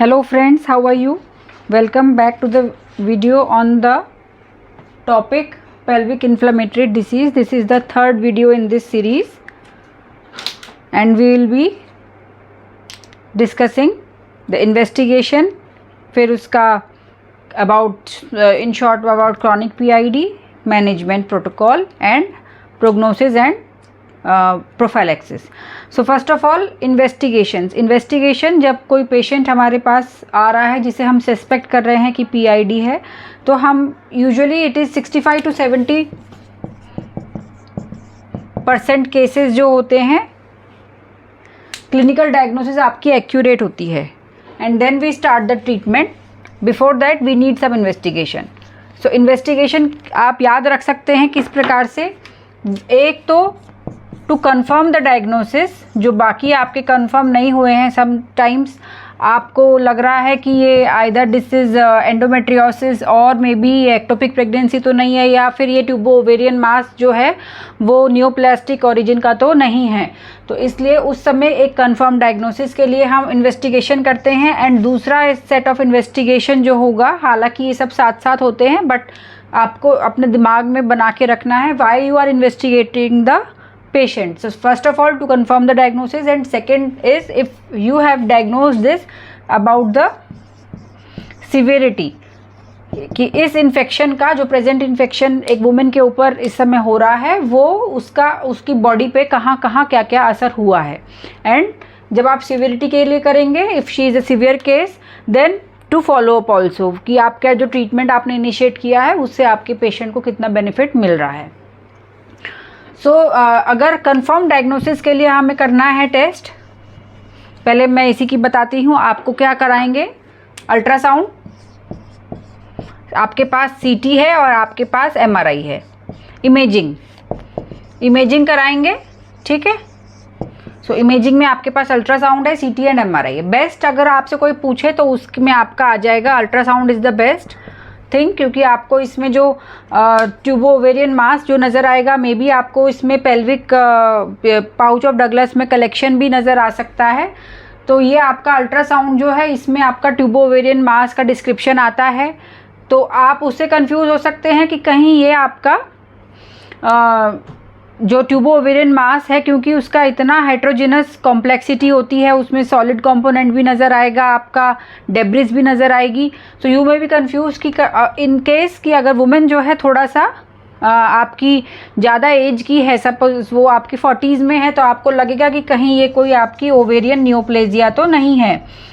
Hello friends, how are you? Welcome back to the video on the topic pelvic inflammatory disease. This is the third video in this series and we will be discussing the investigation, फिर उसका about in short about chronic PID, management protocol and prognosis and prophylaxis. So first of all investigation जब कोई patient हमारे पास आ रहा है जिसे हम सस्पेक्ट कर रहे हैं कि PID है, तो हम usually it is 65 to 70% cases जो होते हैं क्लिनिकल डायग्नोसिस आपकी एक्यूरेट होती है and then we start the treatment. Before that we need some investigation. So investigation आप याद रख सकते हैं किस प्रकार से. एक तो टू कन्फर्म द डायग्नोसिस, जो बाकी आपके कन्फर्म नहीं हुए हैं. समटाइम्स आपको लग रहा है कि ये आइदर दिस इज एंडोमेट्रियोसिस और मे बी एक्टोपिक प्रेगनेंसी तो नहीं है, या फिर ये ट्यूबो ओवेरियन मास जो है वो नियोप्लास्टिक ओरिजिन का तो नहीं है. तो इसलिए उस समय एक कन्फर्म डायग्नोसिस के लिए हम इन्वेस्टिगेशन करते हैं. एंड दूसरा सेट ऑफ इन्वेस्टिगेशन जो होगा, हालांकि ये सब साथ साथ होते हैं बट आपको अपने दिमाग में बना के रखना है why you are investigating the patient. So first of all to confirm the diagnosis, and second is if you have diagnosed this about the severity कि इस इन्फेक्शन का जो प्रेजेंट इन्फेक्शन एक वुमेन के ऊपर इस समय हो रहा है वो उसकी बॉडी पे कहाँ कहाँ क्या क्या असर हुआ है. एंड जब आप सिवियरिटी के लिए करेंगे, if she is a severe case, then to follow up also कि आपका जो ट्रीटमेंट आपने इनिशिएट किया है उससे आपके पेशेंट को कितना बेनिफिट मिल रहा है. सो अगर कंफर्म डायग्नोसिस के लिए हमें करना है टेस्ट, पहले मैं इसी की बताती हूँ. आपको क्या कराएंगे, अल्ट्रासाउंड, आपके पास CT है और आपके पास MRI है. इमेजिंग कराएंगे, ठीक है. सो इमेजिंग में आपके पास अल्ट्रासाउंड है, CT एंड MRI है. बेस्ट अगर आपसे कोई पूछे तो उसमें आपका आ जाएगा ultrasound is the best thing, क्योंकि आपको इसमें जो ट्यूबो ओवेरियन मास जो नज़र आएगा, मे बी आपको इसमें पेल्विक पाउच ऑफ डगलस में कलेक्शन भी नज़र आ सकता है. तो ये आपका अल्ट्रासाउंड जो है इसमें आपका ट्यूबो ओवेरियन मास का डिस्क्रिप्शन आता है. तो आप उससे कंफ्यूज हो सकते हैं कि कहीं ये आपका जो ट्यूबो ओवेरियन मास है, क्योंकि उसका इतना हेट्रोजिनस कॉम्प्लेक्सिटी होती है, उसमें सॉलिड कंपोनेंट भी नज़र आएगा, आपका डेब्रिस भी नज़र आएगी. So you may be confuse कि इन केस कि अगर वुमेन जो है थोड़ा सा आपकी ज़्यादा एज की है, सपोज वो आपकी 40s में है, तो आपको लगेगा कि कहीं ये कोई आपकी ओवेरियन नियोप्लेजिया तो नहीं है.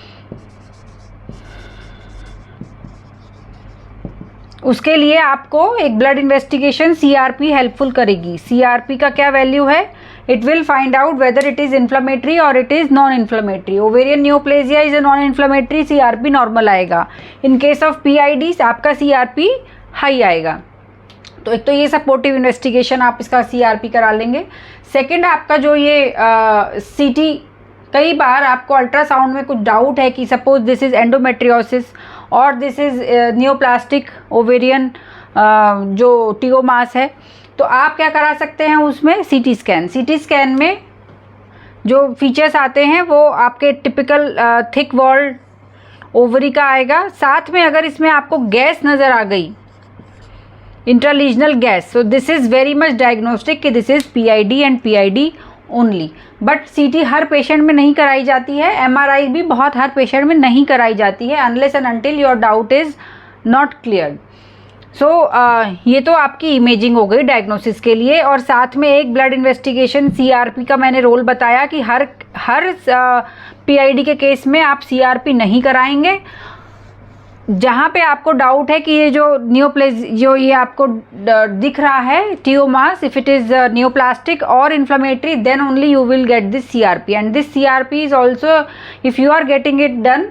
उसके लिए आपको एक ब्लड इन्वेस्टिगेशन CRP हेल्पफुल करेगी. CRP का क्या वैल्यू है, it will find out whether it is inflammatory और it is non inflammatory. Ovarian neoplasia is a non inflammatory, CRP normal आएगा. इन केस ऑफ PID आपका CRP हाई आएगा. तो एक तो ये सपोर्टिव इन्वेस्टिगेशन, आप इसका CRP करा लेंगे. सेकेंड आपका जो ये CT, कई बार आपको अल्ट्रासाउंड में कुछ डाउट है कि सपोज दिस इज़ एंडोमेट्रियोसिस और दिस इज़ नियोप्लास्टिक ओवेरियन जो टियोमास है, तो आप क्या करा सकते हैं उसमें CT स्कैन में जो फीचर्स आते हैं वो आपके टिपिकल थिक वॉल्ड ओवरी का आएगा. साथ में अगर इसमें आपको गैस नज़र आ गई, intralesional gas, so this is very much diagnostic कि this is PID and PID only. But CT हर पेशेंट में नहीं कराई जाती है, MRI भी बहुत हर पेशेंट में नहीं कराई जाती है, unless and until your doubt is not clear. So ये तो आपकी इमेजिंग हो गई डायग्नोसिस के लिए. और साथ में एक ब्लड इन्वेस्टिगेशन CRP का मैंने रोल बताया कि हर PID के केस में आप CRP नहीं कराएंगे. जहाँ पे आपको डाउट है कि ये जो जो ये आपको दिख रहा है टियोमास, इफ इट इज़ नियोप्लास्टिक और inflammatory, then only you will get this CRP. And this CRP is also, if you are getting it done,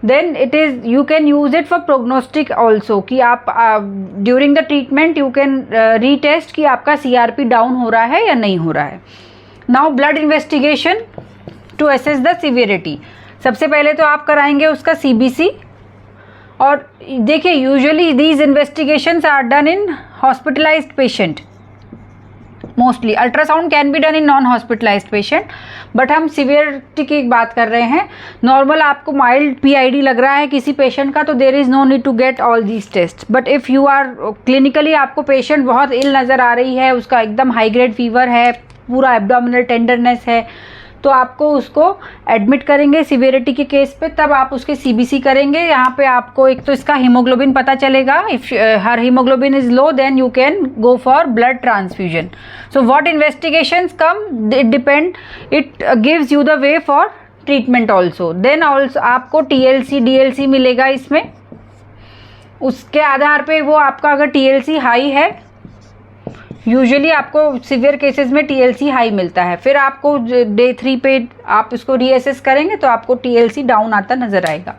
then it is you can use it for prognostic also, कि आप during the treatment you can retest कि आपका CRP down हो रहा है या नहीं हो रहा है. Now blood investigation to assess the severity. सबसे पहले तो आप कराएंगे उसका CBC. और देखिए usually these investigations are done in hospitalised patient, mostly ultrasound can be done in non hospitalised patient, but हम सीवियरिटी की बात कर रहे हैं। नॉर्मल आपको माइल्ड पीआईडी लग रहा है किसी पेशेंट का, तो there is no need to get all these test. But if you are clinically आपको पेशेंट बहुत इल नज़र आ रही है, उसका एकदम हाई ग्रेड फीवर है, पूरा एब्डोमिनल टेंडरनेस है, तो आपको उसको एडमिट करेंगे सीवियरिटी के केस पे, तब आप उसके सीबीसी करेंगे। यहाँ पे आपको एक तो इसका हीमोग्लोबिन पता चलेगा। If her haemoglobin is low then you can go for blood transfusion. So what investigations come, it depend, it gives you the way for treatment also. Then also आपको टीएलसी डीएलसी मिलेगा इसमें, उसके आधार पे वो आपका अगर टीएलसी हाई है, यूजुअली आपको सीवियर केसेस में टीएलसी हाई मिलता है, फिर आपको डे 3 पे आप इसको रीअसेस करेंगे तो आपको टीएलसी डाउन आता नजर आएगा।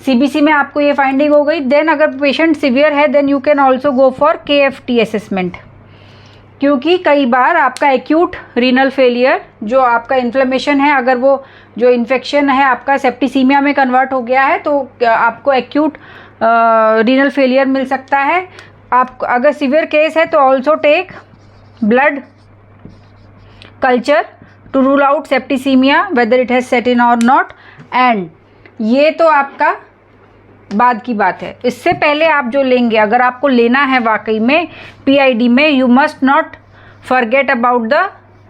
सीबीसी में आपको ये फाइंडिंग हो गई। देन अगर पेशेंट सीवियर है then you can also go for KFT assessment, क्योंकि कई बार आपका एक्यूट रीनल फेलियर, जो आपका इन्फ्लेमेशन है, अगर वो जो इन्फेक्शन है आपका सेप्टिसीमिया में कन्वर्ट हो गया है, तो आपको एक्यूट रीनल फेलियर मिल सकता है। आप अगर सीवियर केस है तो also take blood culture to rule out septicaemia whether it has set in और नॉट। एंड ये तो आपका बाद की बात है। इससे पहले आप जो लेंगे, अगर आपको लेना है वाकई में पीआईडी में, you must not forget about the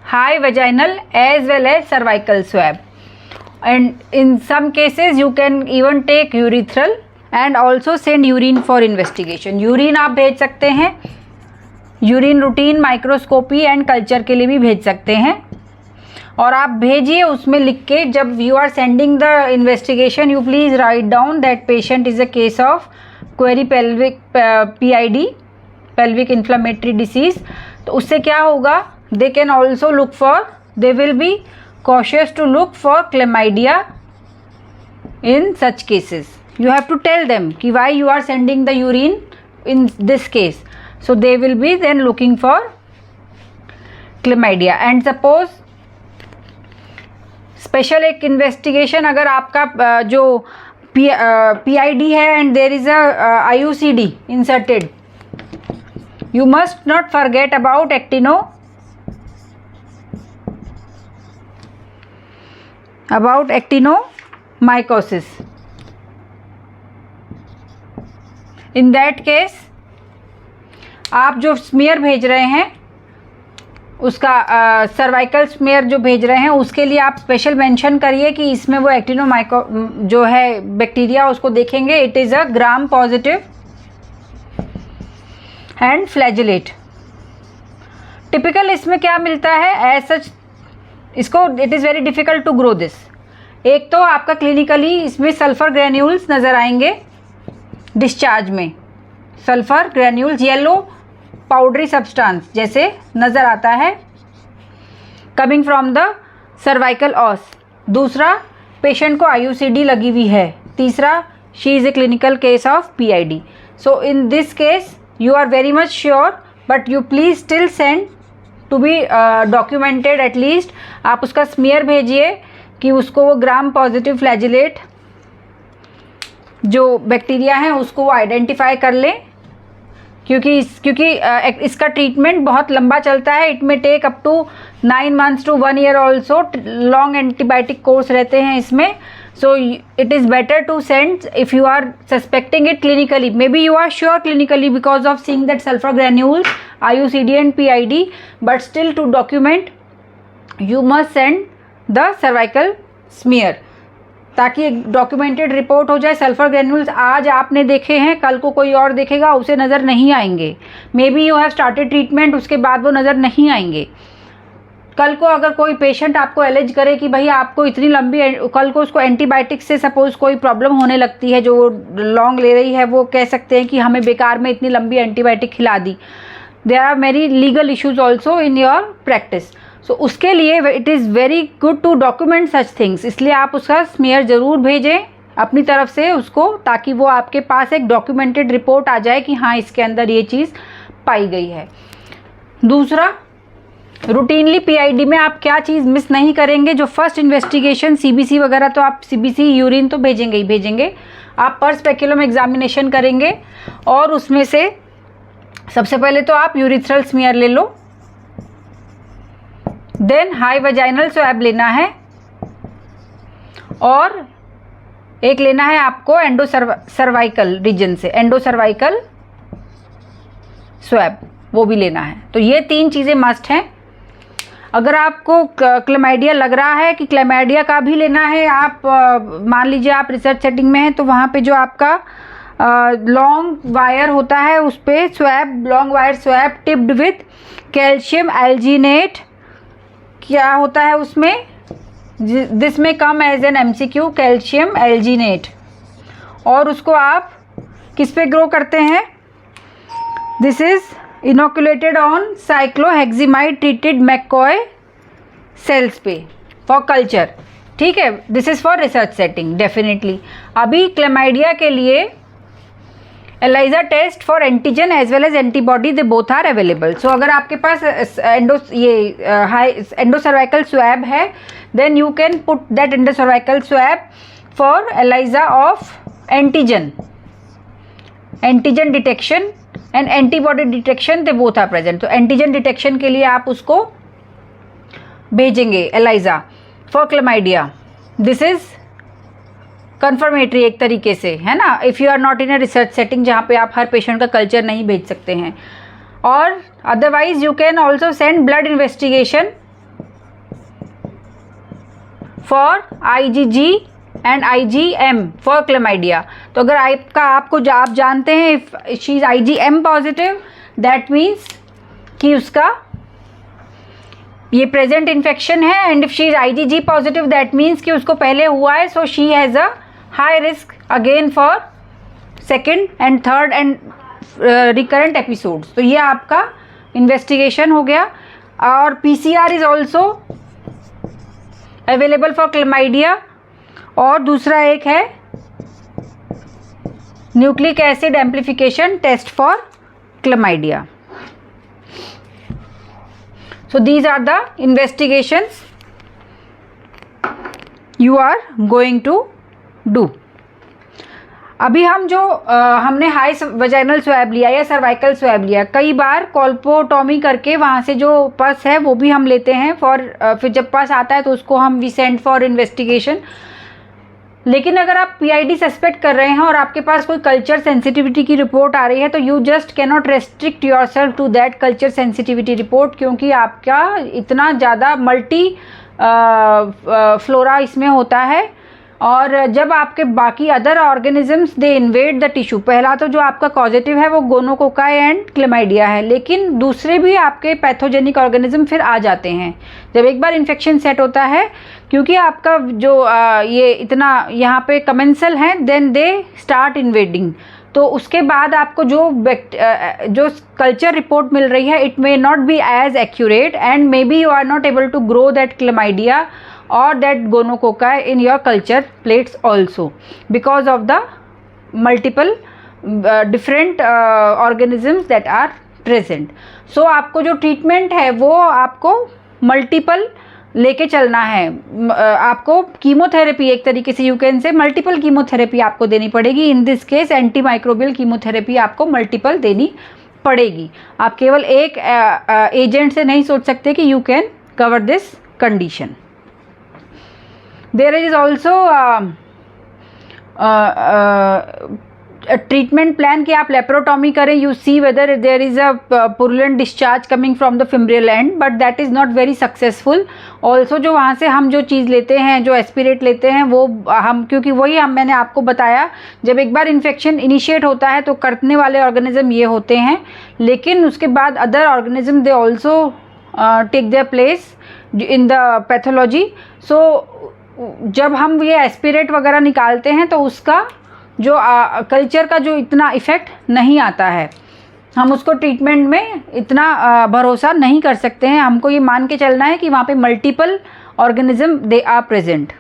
high vaginal as well as cervical swab, and in some cases you can even take urethral and also send urine for investigation. Urine आप भेज सकते हैं, urine routine, microscopy and culture के लिए भी भेज सकते हैं। और आप भेजिए उसमें लिख के, जब you are sending the investigation you please write down that patient is a case of query pelvic PID, pelvic inflammatory disease. तो उससे क्या होगा, they can also look for, they will be cautious to look for chlamydia in such cases. You have to tell them कि why you are sending the urine in this case, so they will be then looking for chlamydia। And suppose special एक investigation, अगर आपका जो PID है and there is a IUCD inserted, you must not forget about actinomycosis। In that case आप जो smear भेज रहे हैं, उसका सर्वाइकल स्मीयर जो भेज रहे हैं, उसके लिए आप स्पेशल मेंशन करिए कि इसमें वो एक्टिनोमाइको जो है बैक्टीरिया, उसको देखेंगे it is a gram positive and flagellate. Typical इसमें क्या मिलता है एज सच, इसको it is very difficult to grow this. एक तो आपका क्लिनिकली इसमें सल्फर ग्रैन्यूल्स नज़र आएंगे डिस्चार्ज में, sulphur granules yellow powdery substance जैसे नज़र आता है coming from the cervical os. दूसरा, पेशेंट को आईयूसीडी लगी हुई है। तीसरा, she is a clinical case of PID. So in this case you are very much sure, but you please still send to be documented at least. आप उसका smear भेजिए कि उसको वो ग्राम पॉजिटिव फ्लैजिलेट जो बैक्टीरिया है उसको वो आइडेंटिफाई कर लें, क्योंकि इसका ट्रीटमेंट बहुत लंबा चलता है। It may take up to 9 months to 1 year also, long antibiotic course रहते हैं इसमें। So it is better to send if you are suspecting it clinically, may be you are sure clinically because of seeing that sulphur granules, IUCD and PID, but still to document you must send the cervical smear, ताकि एक documented report हो जाए। Sulphur granules आज आपने देखे हैं, कल को कोई और देखेगा, उसे नज़र नहीं आएंगे। मे be you have started treatment, उसके बाद वो नज़र नहीं आएंगे। कल को अगर कोई पेशेंट आपको एलिज करे कि भाई आपको इतनी लंबी, कल को उसको एंटीबायोटिक्स से सपोज कोई प्रॉब्लम होने लगती है जो वो लॉन्ग ले रही है, वो कह सकते हैं कि हमें बेकार में इतनी लंबी एंटीबायोटिक खिला दी। There are many legal issues also in your practice. So उसके लिए it is very good to document such things. इसलिए आप उसका स्मीयर ज़रूर भेजें अपनी तरफ से उसको, ताकि वो आपके पास एक डॉक्यूमेंटेड रिपोर्ट आ जाए कि हाँ इसके अंदर ये चीज़ पाई गई है। दूसरा, रूटीनली पीआईडी में आप क्या चीज़ मिस नहीं करेंगे, जो फर्स्ट इन्वेस्टिगेशन सीबीसी वगैरह, तो आप सीबीसी यूरिन तो भेजेंगे ही भेजेंगे। आप पर स्पेक्युलम एग्जामिनेशन करेंगे और उसमें से सबसे पहले तो आप यूरिथ्रल स्मीयर ले लो, देन हाई वजाइनल स्वैब लेना है, और एक लेना है आपको सर्वाइकल रीजन से, सर्वाइकल स्वैब, वो भी लेना है। तो ये 3 चीज़ें मस्ट हैं। अगर आपको क्लेमाइडिया लग रहा है कि क्लेमाइडिया का भी लेना है, आप मान लीजिए आप रिसर्च सेटिंग में हैं, तो वहाँ पे जो आपका लॉन्ग वायर होता है उस पर swab, long wire swab tipped with calcium alginate, क्या होता है उसमें, दिस में come as an MCQ, calcium alginate, और उसको आप किस पे ग्रो करते हैं, this is inoculated on cycloheximide treated McCoy cells पे फॉर कल्चर। ठीक है, this is for research setting definitely. अभी क्लेमाइडिया के लिए ELISA test for antigen as well as antibody, they both are available. So अगर आपके पास एंडोसर्वाइकल स्वैब है, then you can put that endocervical swab for ELISA of antigen detection and antibody detection, they both are present. तो antigen detection के लिए आप उसको भेजेंगे ELISA for chlamydia. This is confirmatory एक तरीके से, है ना, if you are not in a research setting जहाँ पे आप हर पेशेंट का कल्चर नहीं भेज सकते हैं। और otherwise you can also send blood investigation for IgG and IgM for chlamydia. तो अगर आप जानते हैं if she is IgM positive, that means कि उसका ये प्रेजेंट इन्फेक्शन है, and if she is IgG positive that means कि उसको पहले हुआ है, so she has a high risk again for second and third and recurrent episodes. तो ये आपका इन्वेस्टिगेशन हो गया। और PCR is also available for chlamydia, और दूसरा एक है nucleic acid amplification test for chlamydia. So these are the investigations you are going to do. अभी हम जो हमने हाई वजाइनल स्वैब लिया या सर्वाइकल स्वैब लिया, कई बार कॉल्पोटॉमी करके वहाँ से जो पस है वो भी हम लेते हैं फॉर, फिर जब पस आता है तो उसको हम वी सेंड फॉर इन्वेस्टिगेशन। लेकिन अगर आप PID सस्पेक्ट कर रहे हैं और आपके पास कोई कल्चर सेंसिटिविटी की रिपोर्ट आ रही है, तो you just cannot restrict yourself to that culture sensitivity report, क्योंकि आपका इतना ज़्यादा मल्टी फ्लोरा इसमें होता है। और जब आपके बाकी other organisms they invade the tissue, पहला तो जो आपका पॉजिटिव है वो गोनोकोकाई एंड क्लेमाइडिया है, लेकिन दूसरे भी आपके पैथोजेनिक ऑर्गेनिज्म फिर आ जाते हैं जब एक बार इन्फेक्शन सेट होता है, क्योंकि आपका जो ये इतना यहाँ पे कमेंसल है, देन दे स्टार्ट इन्वेडिंग। तो उसके बाद आपको जो कल्चर रिपोर्ट मिल रही है, it may not be as accurate and may be you are not able to grow that chlamydia or that gonococcus in your culture plates also because of the multiple different organisms that are present. So आपको जो treatment है वो आपको multiple लेके चलना है। आपको chemotherapy एक तरीके से you can say multiple chemotherapy आपको देनी पड़ेगी। इन this case anti microbial chemotherapy आपको मल्टीपल देनी पड़ेगी। आप केवल एक एजेंट से नहीं सोच सकते कि you can cover this condition. There is also a treatment plan कि आप लेप्रोटॉमी करें, you see whether there is a purulent discharge coming from the femoral end, but that is not very successful. Also जो वहाँ से हम जो चीज़ लेते हैं, जो एस्पिरेट लेते हैं, वो हम क्योंकि वही मैंने आपको बताया, जब एक बार इन्फेक्शन इनिशिएट होता है तो करने वाले ऑर्गेनिज्म ये होते हैं, लेकिन उसके बाद other organism they also take their place in the pathology. So जब हम ये एस्पिरेट वगैरह निकालते हैं तो उसका जो कल्चर का जो इतना इफ़ेक्ट नहीं आता है, हम उसको ट्रीटमेंट में इतना भरोसा नहीं कर सकते हैं। हमको ये मान के चलना है कि वहाँ पे multiple organism they are present.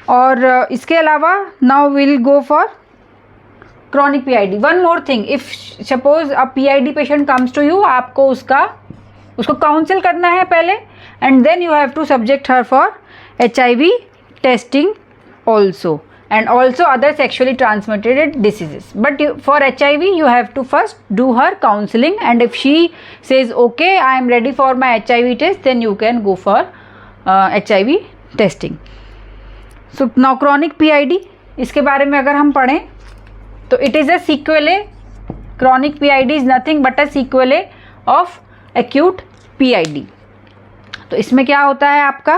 और इसके अलावा now will go for chronic PID। One more thing, if suppose a PID patient comes to you, आपको उसको काउंसिल करना है पहले, and then you have to subject her for HIV testing also. and also other sexually transmitted diseases. But for HIV you have to first do her counseling, and if she says okay, I am ready for my HIV test, then you can go for HIV testing. So now chronic PID, इसके बारे में अगर हम पढ़ें तो it is a sequelae. Chronic PID is nothing but a sequelae of acute PID. तो इसमें क्या होता है आपका,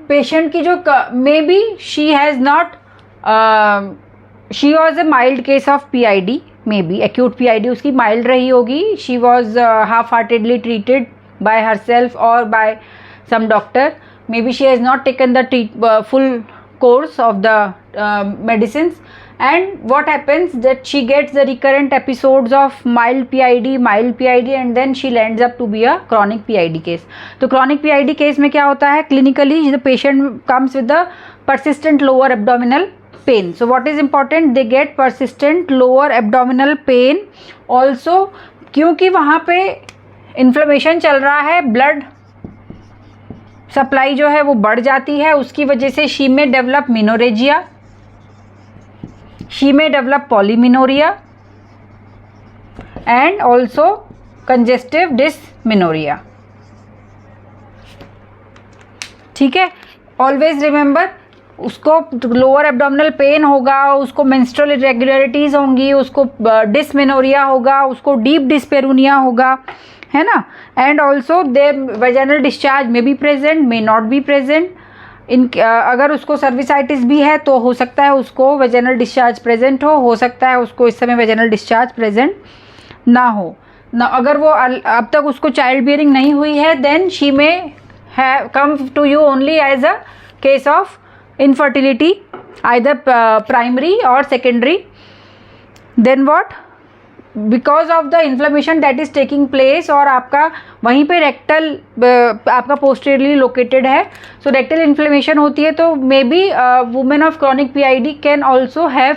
पेशेंट की जो maybe she has not, she was a mild case of PID, maybe acute PID उसकी mild रही होगी, she was half heartedly treated by herself और by some doctor, maybe she has not taken the full course of the medicines, and what happens that she gets the recurrent episodes of mild PID, and then she lands up to be a chronic PID case. तो chronic PID case में क्या होता है, clinically the patient comes with the persistent lower abdominal pain. So what is important, they get persistent lower abdominal pain also, क्योंकि वहाँ पे inflammation चल रहा है, blood सप्लाई जो है वो बढ़ जाती है, उसकी वजह से she may develop menorrhagia, she may develop polymenorrhoea and also congestive dysmenorrhoea. ठीक है, ऑलवेज रिमेंबर, उसको लोअर एब्डोमिनल पेन होगा, उसको मेंस्ट्रुअल इरेगुलरिटीज़ होंगी, उसको डिसमिनोरिया होगा, उसको डीप डिस्पेरूनिया होगा, है ना, and also there vaginal discharge may be present, may not be present. अगर उसको सर्विसाइटिस भी है तो हो सकता है उसको वेजाइनल डिस्चार्ज प्रेजेंट हो सकता है उसको इस समय वेजाइनल डिस्चार्ज प्रेजेंट ना हो ना. अगर वो अब तक उसको चाइल्ड बियरिंग नहीं हुई है, then she may have come to you only as a case of infertility, either primary और secondary. Then what, because of the inflammation that is taking place, और आपका वहीं पे रेक्टल आपका पोस्टीरियरली लोकेटेड है, सो रेक्टल इन्फ्लेमेशन होती है, तो may be women of chronic PID can also have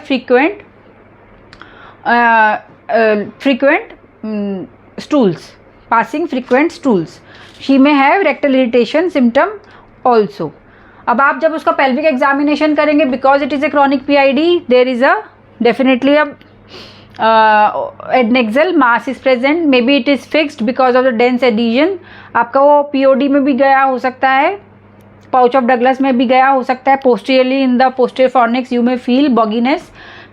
frequent stools, passing frequent stools. She may have rectal irritation symptom also. अब आप जब उसका pelvic examination करेंगे, because it is a chronic PID, there is a definitely a adnexal mass is present, maybe it is fixed because of the dense adhesion. आपका वो POD में भी गया हो सकता है, pouch of Douglas में भी गया हो सकता है. posteriorly in the posterior fornix you may feel bogginess,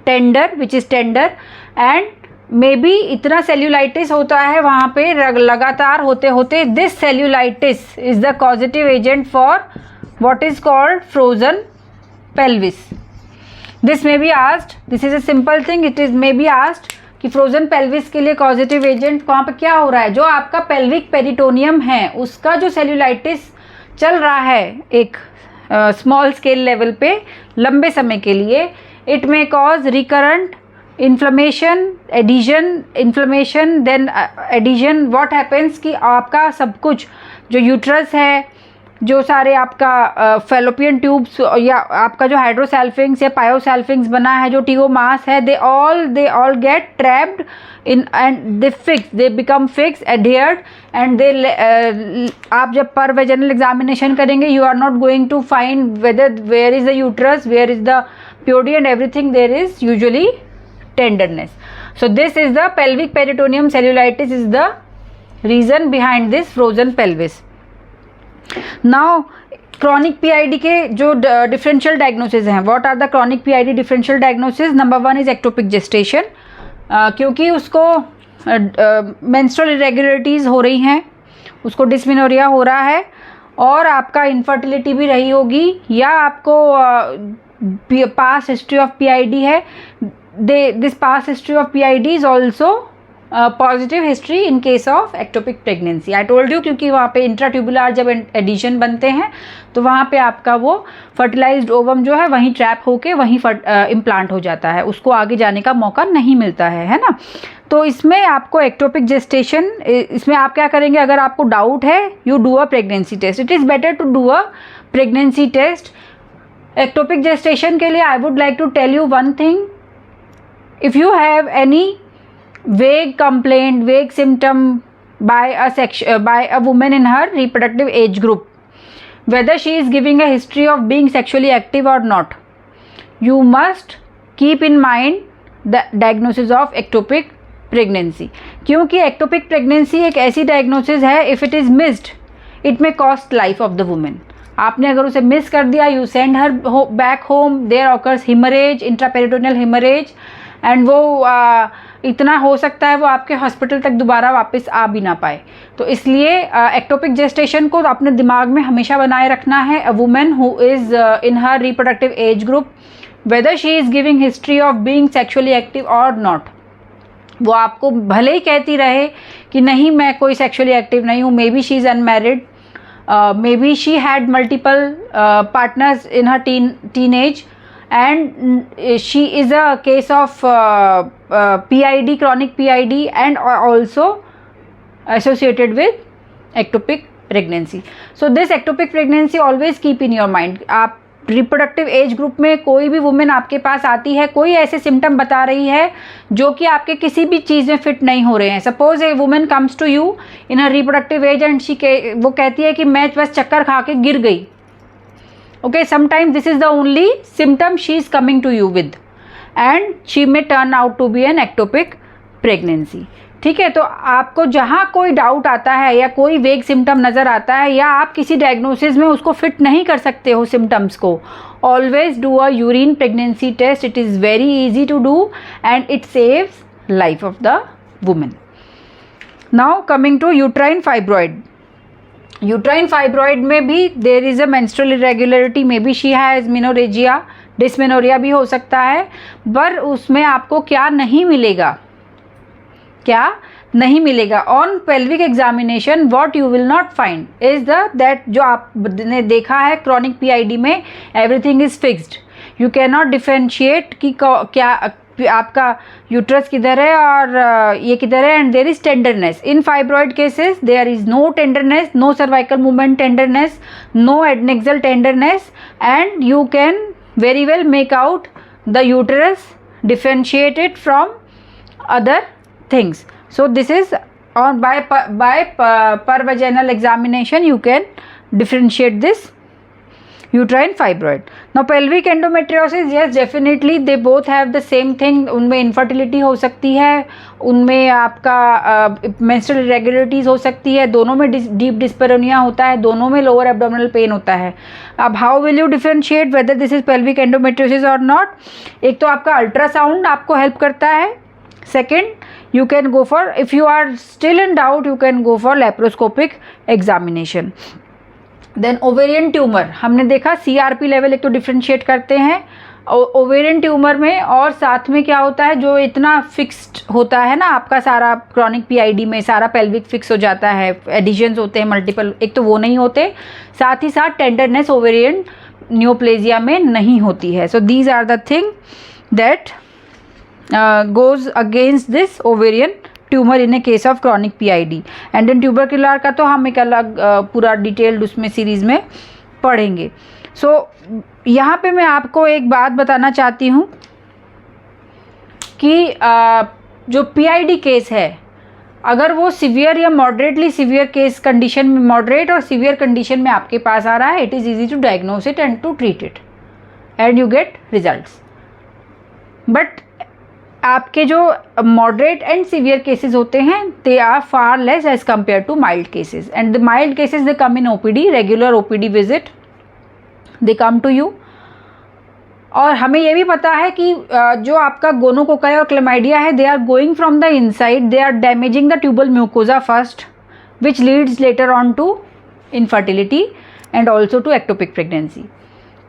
tender, which is tender, and maybe इतना cellulitis होता है वहाँ पे लगातार होते होते. this cellulitis is the causative agent for what is called frozen pelvis. This may be asked, this is a simple thing, it is may be asked कि frozen pelvis के लिए कॉजेटिव एजेंट वहाँ पे क्या हो रहा है, जो आपका पेल्विक पेरिटोनियम है उसका जो सेल्यूलाइटिस चल रहा है एक स्मॉल स्केल लेवल पे लंबे समय के लिए, it may cause recurrent inflammation, adhesion, inflammation, then adhesion. What happens कि आपका सब कुछ जो यूट्रस है, जो सारे आपका फेलोपियन ट्यूब्स या आपका जो हाइड्रोसेल्फिंग्स या पायोसेल्फिंग्स बना है, जो टीओमास है, they all get trapped in and they fix, they become fix, adhered, and they आप जब पर वेजाइनल एग्जामिनेशन करेंगे, you are not going to find where is the uterus, where is the POD and everything, there is usually tenderness. So this is the pelvic peritoneum cellulitis is the reason behind this frozen pelvis. Now chronic PID के जो differential diagnosis हैं, what are the chronic PID differential diagnosis? Number one is ectopic gestation, क्योंकि उसको menstrual irregularities हो रही हैं, उसको dysmenorrhea हो रहा है, और आपका infertility भी रही होगी, या आपको past history of PID है. This past history of PID is also positive history in case of ectopic pregnancy. I told you क्योंकि वहाँ पे इंट्राट्यूबुलर जब एडिशन बनते हैं तो वहाँ पे आपका वो फर्टिलाइज्ड ओवम जो है वहीं ट्रैप होके वहीं इम्प्लांट हो जाता है, उसको आगे जाने का मौका नहीं मिलता है ना. तो इसमें आपको एक्टोपिक जेस्टेशन, इसमें आप क्या करेंगे, अगर आपको डाउट है, you do a pregnancy test. It is better to do a pregnancy test. Ectopic gestation के लिए I would like to tell you one thing. If you have any vague complaint, vague symptom by a woman in her reproductive age group, whether she is giving a history of being sexually active or not. You must keep in mind the diagnosis of ectopic pregnancy. क्योंकि ectopic pregnancy एक ऐसी diagnosis है, if it is missed, it may cost life of the woman. आपने अगर उसे miss कर दिया, you send her back home, there occurs hemorrhage, intraperitoneal hemorrhage, and वो इतना हो सकता है वो आपके हॉस्पिटल तक दोबारा वापस आ भी ना पाए. तो इसलिए एक्टोपिक जेस्टेशन को अपने दिमाग में हमेशा बनाए रखना है. A women who is in her reproductive age group, whether she is giving history of being sexually active और नॉट, वो आपको भले ही कहती रहे कि नहीं मैं कोई सेक्सुअली एक्टिव नहीं हूँ, may be she is unmarried, may be she had multiple partners in her teenage, and she is a case of PID, chronic PID, and also associated with ectopic pregnancy. So this ectopic pregnancy always keep in your mind. आप reproductive age group में कोई भी women आपके पास आती है, कोई ऐसे symptom बता रही है जो कि आपके किसी भी चीज़ में फिट नहीं हो रहे हैं. Suppose a women comes to you in her reproductive age and वो कहती है कि मैं बस चक्कर खा के गिर गई. Okay, sometimes this is the only symptom she is coming to you with, and she may turn out to be an ectopic pregnancy. ठीक है, तो आपको जहाँ कोई डाउट आता है या कोई वेग सिम्टम नज़र आता है या आप किसी डायग्नोसिस में उसको फिट नहीं कर सकते हो सिम्टम्स को, always do a urine pregnancy test. It is very easy to do and it saves life of the women. Now coming to uterine fibroid. Uterine fibroid में भी there is a menstrual irregularity, maybe she has menorrhagia, dysmenorrhoea भी हो सकता है, पर उसमें आपको क्या नहीं मिलेगा, क्या नहीं मिलेगा. On pelvic examination what you will not find is that जो आपने देखा है क्रॉनिक PID में, everything is fixed. You can not differentiate कि क्या आपका यूट्रस किधर है और ये किधर है, and there is tenderness. In fibroid cases there is no tenderness, no cervical movement tenderness, no adnexal tenderness, and you can very well make out the uterus, differentiate it from other things. So this is on by per vaginal examination you can differentiate this uterine fibroid. Now pelvic endometriosis, yes definitely they both have the same thing. उनमें infertility हो सकती है, उनमें आपका menstrual irregularities हो सकती है, दोनों में deep dyspareunia होता है, दोनों में lower abdominal pain होता है. अब how will you differentiate whether this is pelvic endometriosis or not? एक तो आपका ultrasound आपको help करता है. Second, you can go for, if you are still in doubt, you can go for laparoscopic examination. Then ovarian tumor, हमने देखा CRP level एक तो डिफ्रेंशिएट करते हैं ओवेरियन ट्यूमर में, और साथ में क्या होता है जो इतना फिक्स्ड होता है ना आपका सारा क्रॉनिक PID में, सारा पेल्विक फिक्स हो जाता है, एडिशंस होते हैं मल्टीपल, एक तो वो नहीं होते, साथ ही साथ टेंडरनेस ओवेरियन न्यूप्लेजिया में नहीं होती है. So these are the thing that goes against this ovarian tumor in a case of chronic PID. and then tubercular का तो हम एक अलग पूरा डिटेल्ड उसमें सीरीज़ में पढ़ेंगे. सो यहाँ पे मैं आपको एक बात बताना चाहती हूँ कि जो PID केस है, अगर वो सिवियर या मॉडरेटली सिवियर केस कंडीशन में, मॉडरेट और सिवियर कंडीशन में आपके पास आ रहा है, it is easy to diagnose it and to treat it and you get results. But आपके जो मॉडरेट एंड सीवियर केसेस होते हैं they are far less as compare to mild cases, and the mild cases they come in OPD, regular OPD visit they come to you. और हमें ये भी पता है कि जो आपका गोनोकोकाई और क्लेमाइडिया है, they are going from the inside, they are damaging the tubal mucosa first, which leads later on to infertility and also to ectopic pregnancy.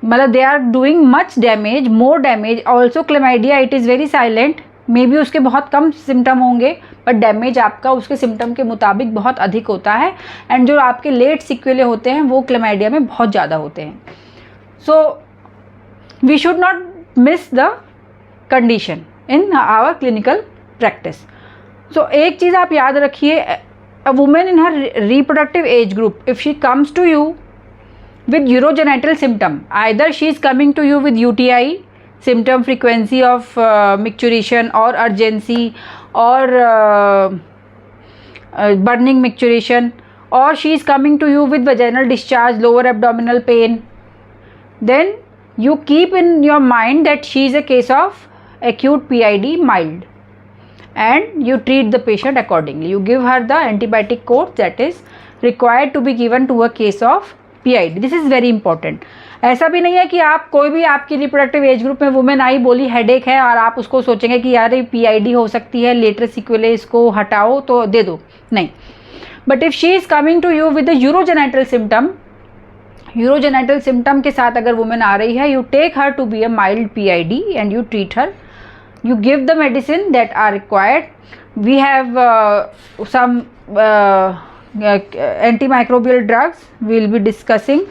मतलब they are doing much damage, more damage. Also chlamydia it is very silent, maybe उसके बहुत कम symptom होंगे, but damage आपका उसके symptom के मुताबिक बहुत अधिक होता है, एंड जो आपके लेट सिक्वेले होते हैं वो क्लेमाइडिया में बहुत ज़्यादा होते हैं. So we should not miss the condition in our clinical practice. So एक चीज़ आप याद रखिए, a women in her reproductive age group, if she comes to you with urogenital symptom, either she is coming to you with UTI symptom, frequency of micturition or urgency or burning micturition, or she is coming to you with vaginal discharge, lower abdominal pain, then you keep in your mind that she is a case of acute PID mild, and you treat the patient accordingly. You give her the antibiotic course that is required to be given to a case of PID. This is very important. ऐसा भी नहीं है कि आप कोई भी आपकी reproductive age group में वुमेन आई, बोली हेडेक है, और आप उसको सोचेंगे कि यार ये PID हो सकती है, लेटर सिक्वेले इसको हटाओ तो दे दो, नहीं. But if she is coming to you with the urogenital symptom, urogenital symptom के साथ अगर वुमेन आ रही है, you take her to be a mild PID and you treat her. You give the medicine that are required. We have some antimicrobial drugs. We will be discussing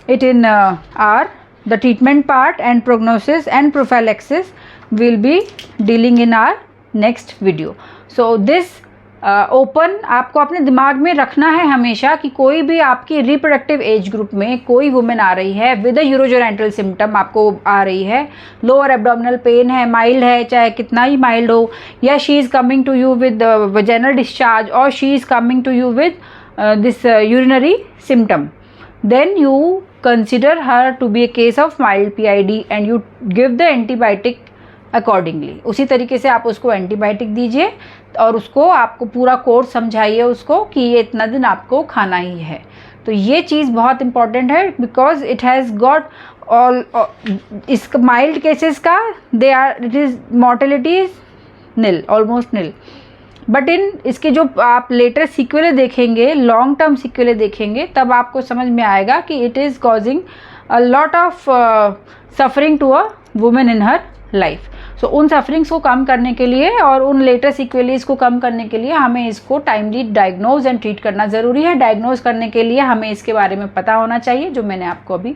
it in the treatment part, and prognosis and prophylaxis we will be dealing in our next video. So this open आपको अपने दिमाग में रखना है हमेशा कि कोई भी आपकी रिप्रोडक्टिव एज ग्रुप में कोई वुमेन आ रही है विद अ यूरोजेनाइटल सिम्टम, आपको आ रही है, लोअर एब्डोमिनल पेन है, माइल्ड है, चाहे कितना ही माइल्ड हो, या she is coming to you with vaginal discharge, और she is coming to you with this urinary symptom, then you consider her to be a case of mild PID and you give the antibiotic accordingly. उसी तरीके से आप उसको antibiotic दीजिए और उसको आपको पूरा कोर्स समझाइए उसको कि ये इतना दिन आपको खाना ही है. तो ये चीज़ बहुत इंपॉर्टेंट है, because it has got all इस माइल्ड केसेस का they are it is mortality is nil, almost nil. But in इसके जो आप लेटर सिक्वेले देखेंगे, लॉन्ग टर्म सिक्वेले देखेंगे, तब आपको समझ में आएगा कि it is causing a lot of suffering to a women in her life. So उन सफरिंग्स को कम करने के लिए और उन लेटर सिक्वेलीज को कम करने के लिए हमें इसको टाइमली डायग्नोज एंड ट्रीट करना ज़रूरी है. डायग्नोज करने के लिए हमें इसके बारे में पता होना चाहिए, जो मैंने आपको अभी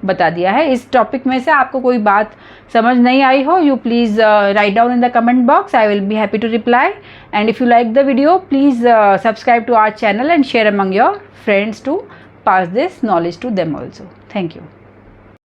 बता दिया है. इस टॉपिक में से आपको कोई बात समझ नहीं आई हो, you please write down in the comment box. I will be happy to reply. And if you like the video, please subscribe to our channel and share among your friends to pass this knowledge to them also. Thank you.